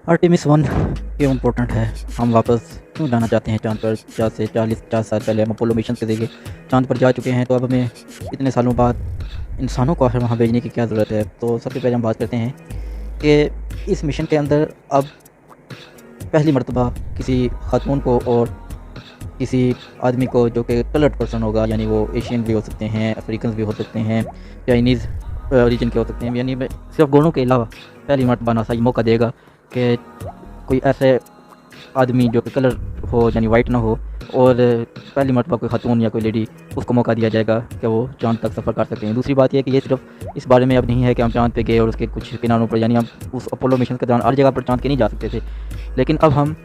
Artemis 1 क्यों important है, हम वापस क्यों जाना चाहते हैं चाँद पर। आज से 40-50 साल पहले हम अपोलो मिशन के ज़रिए चाँद पर जा चुके हैं, तो अब हमें इतने सालों बाद इंसानों को आखिर वहाँ भेजने की क्या ज़रूरत है। तो सबसे पहले हम बात करते हैं कि इस मिशन के अंदर अब पहली मर्तबा किसी खातून को और किसी आदमी को जो कि कलर्ड पर्सन होगा, यानी वो एशियन भी हो सकते हैं, अफ्रीकन भी हो सकते हैं, चाइनीज़ रीजन के हो सकते हैं, यानी सिर्फ गोरों के अलावा पहली मर्तबा नासा ये मौका देगा कि कोई ऐसे आदमी जो कि कलर हो, यानी वाइट ना हो, और पहली मर्तबा कोई खातून या कोई लेडी, उसको मौका दिया जाएगा कि वो चाँद तक सफ़र कर सकते हैं। दूसरी बात यह है कि ये सिर्फ इस बारे में अब नहीं है कि हम चाँद पे गए और उसके कुछ किनारों पर, यानी हम उस अपोलो मिशन के दौरान हर जगह पर चाँद के नहीं जा सकते थे, लेकिन अब हम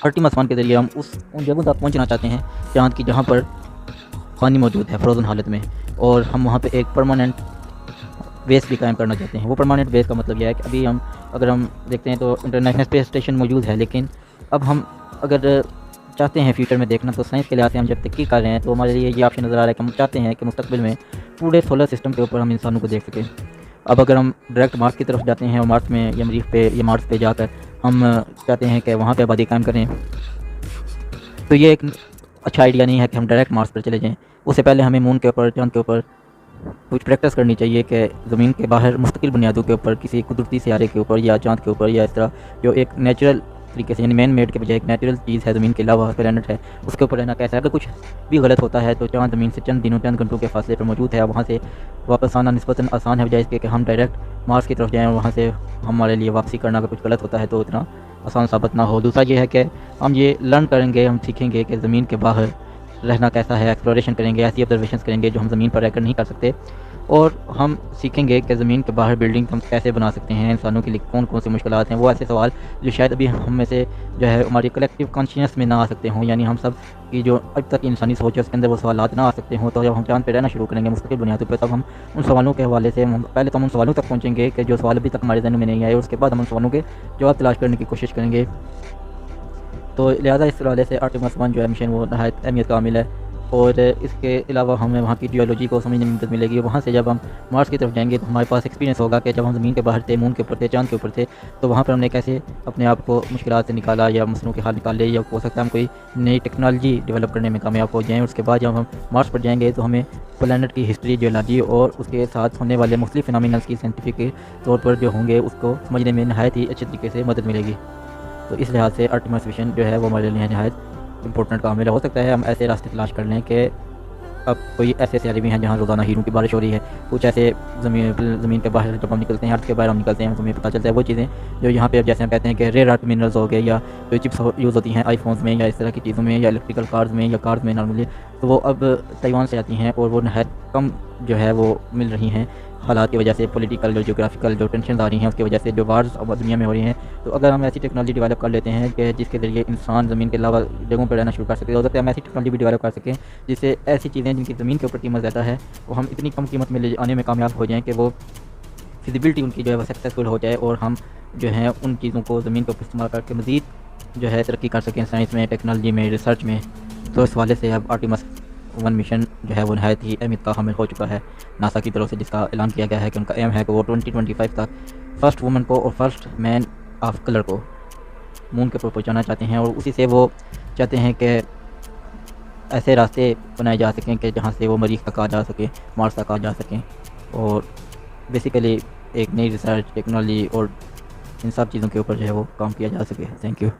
आर्टेमिस 1 के ज़रिए हम उन जगहों तक पहुँचना चाहते हैं चाँद की, जहाँ पर पानी मौजूद है फ्रोज़न हालत में, और हम वहाँ पे एक परमानेंट बेस भी कायम करना चाहते हैं। वो परमानेंट बेस का मतलब यह है कि अभी अगर हम देखते हैं तो इंटरनेशनल स्पेस स्टेशन मौजूद है, लेकिन अब हम अगर चाहते हैं फ्यूचर में देखना, तो साइंस के लिहाज से हम जब तहकीक कर रहे हैं, तो हमारे लिए ये ऑप्शन नज़र आ रहा है कि हम चाहते हैं कि मुस्तकबिल में पूरे सोलर सिस्टम के ऊपर हम इंसानों को देख सकें। अब अगर हम डायरेक्ट मार्स की तरफ जाते हैं और मार्स में या मरीख पे या मार्स पे जाकर हम चाहते हैं कि वहाँ पे आबादी कायम करें, तो ये एक अच्छा आइडिया नहीं है कि हम डायरेक्ट मार्स पर चले जाएँ। उससे पहले हमें मून के ऊपर, चाँद के ऊपर कुछ प्रैक्टिस करनी चाहिए कि ज़मीन के बाहर मुस्तकिल बुनियादों के ऊपर किसी कुदरती सियारे के ऊपर या चाँद के ऊपर, या इस तरह जो एक नेचुरल तरीके से, यानी मैन मेड के बजाय एक नेचुरल चीज़ है ज़मीन के अलावा प्लैनेट है, उसके ऊपर रहना कैसा है। अगर कुछ भी गलत होता है तो चाँद ज़मीन से चंद दिनों, चंद घंटों के फासले पर मौजूद है, वहाँ से वापस आना निस्बतन आसान है, बजाय इसके कि हम डायरेक्ट मार्स की तरफ जाएँ और वहाँ से हमारे लिए वापसी करना अगर कुछ गलत होता है तो इतना आसान साबित ना हो। दूसरा ये है कि हम ये लर्न करेंगे, हम सीखेंगे कि ज़मीन के बाहर रहना कैसा है, एक्सप्लोरेशन करेंगे, ऐसी ऑब्जर्वेशंस करेंगे जो हम ज़मीन पर रहकर नहीं कर सकते, और हम सीखेंगे कि ज़मीन के बाहर बिल्डिंग हम कैसे बना सकते हैं, इंसानों के लिए कौन कौन सी मुश्किलात हैं। वो ऐसे सवाल जो शायद अभी हम में से जो है हमारी कलेक्टिव कॉन्शियस में ना आ सकते हों, यानी हम सब की जो अब तक की इंसानी सोच है उसके अंदर वो सवालात ना आ सकते हों। तो जब हम चाँद पे रहना शुरू करेंगे मुस्तकिल बुनियादों पर, तब हम उन सवालों के हवाले से पहले तो हम उन सवालों तक पहुँचेंगे कि जो सवाल अभी तक हमारे जहन में नहीं आए, और उसके बाद हम उन सवालों के जवाब तलाश करने की कोशिश करेंगे। तो लिहाजा इस हवाले से आर्टेमिस 1 जो है मिशन वो नहायत अहमियत का हामिल है, और इसके अलावा हमें वहाँ की जियोलॉजी को समझने में मदद मिलेगी। वहाँ से जब हम मार्स की तरफ जाएंगे तो हमारे पास एक्सपीरियंस होगा कि जब हम ज़मीन के बाहर थे, मून के ऊपर थे, चाँद के ऊपर थे, तो वहाँ पर हमने कैसे अपने आप को मुश्किलात से निकाला या मसलों के हल निकाले, या हो सकता है हम कोई नई टेक्नोलॉजी डेवलप करने में कामयाब हो जाएँ। उसके बाद जब हम मार्स पर जाएंगे तो हमें प्लैनेट की हिस्ट्री, जियोलॉजी और उसके साथ होने वाले मुख्तलिफ फिनोमिनल्स की साइंटिफिक के तौर पर जो होंगे उसको समझने में नहायत ही अच्छे तरीके से मदद मिलेगी। तो इस लिहाज से आर्टेमिस मिशन जो है वो हमारे लिए नहायत इंपॉर्टेंट काम है। हो सकता है हम ऐसे रास्ते तलाश कर लें कि अब कोई ऐसे सियारे भी हैं जहाँ रोज़ाना हीरों की बारिश हो रही है। कुछ ऐसे ज़मीन के बाहर जब हम निकलते हैं, अर्थ के बाहर हम निकलते हैं, तो हमें पता चलता है वो चीज़ें जो यहाँ पे अब जैसे हम कहते हैं कि रेयर अर्थ मिनरल्स हो गए, या जो चिप्स यूज़ होती हैं आईफोन्स में या इस तरह की चीज़ों में, या इलेक्ट्रिकल कार्स में या कार्स में नॉर्मली, तो वो अब ताइवान से आती हैं, और वो नहायत कम जो है वो मिल रही हैं। हालात की वजह से, पॉलिटिकल जो जियोग्राफिकल जो टेंशन आ रही हैं उसकी वजह से, जो वार्स अब दुनिया में हो रही हैं, तो अगर हम ऐसी टेक्नोलॉजी डेवलप कर लेते हैं कि जिसके ज़रिए इंसान ज़मीन के अलावा जगहों पर रहना शुरू कर सके, हो सकता है हम ऐसी टेक्नोलॉजी भी डेवलप कर सकें जिससे ऐसी चीज़ें जिनकी ज़मीन के ऊपर कीमत ज़्यादा है, वो हम इतनी कम कीमत में ले आने में कामयाब हो जाएँ कि वो फिजिबिलिटी उनकी जो है वो सक्सेसफुल हो जाए, और हम जो है उन चीज़ों को ज़मीन के ऊपर इस्तेमाल करके मज़ीद जो है तरक्की कर सकें साइंस में, टेक्नोलॉजी में, रिसर्च में। तो इस हवाले से अब आर्टेमिस 1 मिशन जो है वो नहायत ही अहमियत का हामिल हो चुका है नासा की तरफ से, जिसका ऐलान किया गया है कि उनका एम है कि वो 2025 तक फर्स्ट वुमन को और फर्स्ट मैन ऑफ कलर को मून के ऊपर पहुँचाना चाहते हैं, और उसी से वो चाहते हैं कि ऐसे रास्ते बनाए जा सकें कि जहाँ से वो मरीख तक आ जा सकें, मार्स तक आ जा सकें, और बेसिकली एक नई रिसर्च, टेक्नोलॉजी और इन सब चीज़ों के ऊपर जो है वो काम किया जा सके। Thank you.